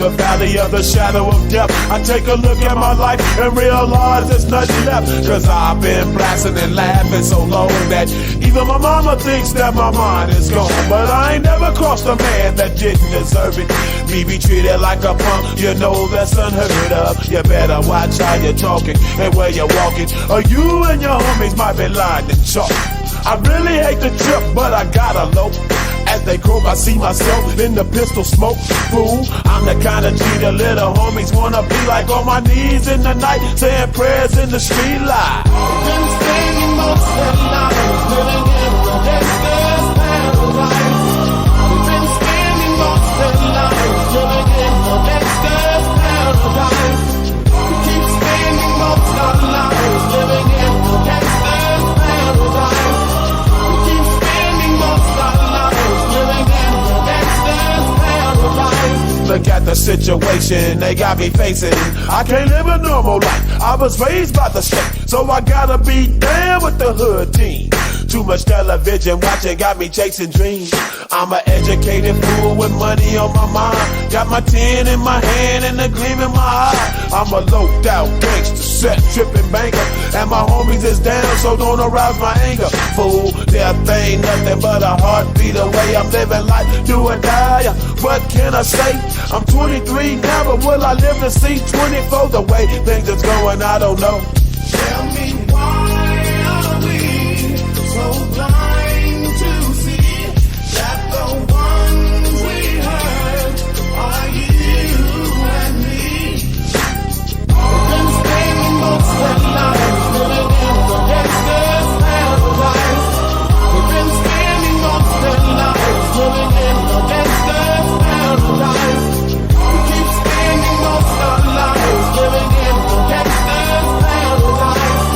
the valley of the shadow of death, I take a look at my life and realize there's nothing left. Cause I've been blasting and laughing so long that even my mama thinks that my mind is gone. But I ain't never crossed a man that didn't deserve it. Me be treated like a punk, you know that's unheard of. You better watch how you're talking and where you're walking, or you and your homies might be lying to chalk. I really hate the trip, but I gotta low. As they croak, I see myself in the pistol smoke. Fool, I'm the kind of G the little homies wanna be like, on my knees in the night, saying prayers in the street light. Been spending most of their lives living in the gangster's paradise. Been spending most of their lives living in the gangster's paradise. We keep spending most of our lives living in the gangster's paradise. We keep spending most of our lives living in the gangster's paradise. Look at the situation they got me facing. I can't live a normal life. I was raised by the state, so I gotta be down with the hood team. Too much television watching got me chasing dreams. I'm an educated fool with money on my mind. Got my 10 in my hand and a gleam in my eye. I'm a loped out gangster, set tripping banker, and my homies is down, so don't arouse my anger. Fool, death ain't nothing but a heartbeat away. I'm living life, do or die. What can I say? I'm 23 now, but will I live to see 24? The way things is going, I don't know. Tell me why are we so blind to see that the ones we hurt are you and me? We've been spending most of our lives living in the gangster's paradise. We've been spending most of our lives living in the gangster's paradise. We keep spending most of our lives living in the gangster's paradise.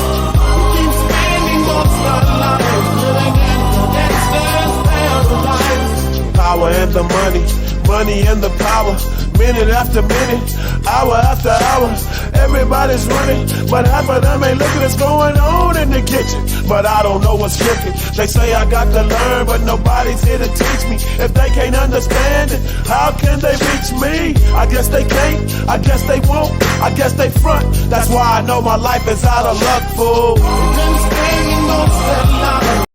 We keep spending most of our lives living in the gangster's paradise. Power and the money, money and the power. Minute after minute, hour after hour, everybody's running, but half of them ain't looking what's going on in the kitchen. But I don't know what's cooking. They say I got to learn, but nobody's here to teach me. If they can't understand it, how can they reach me? I guess they can't, I guess they won't, I guess they front. That's why I know my life is out of luck, fool. We've been spending most of our lives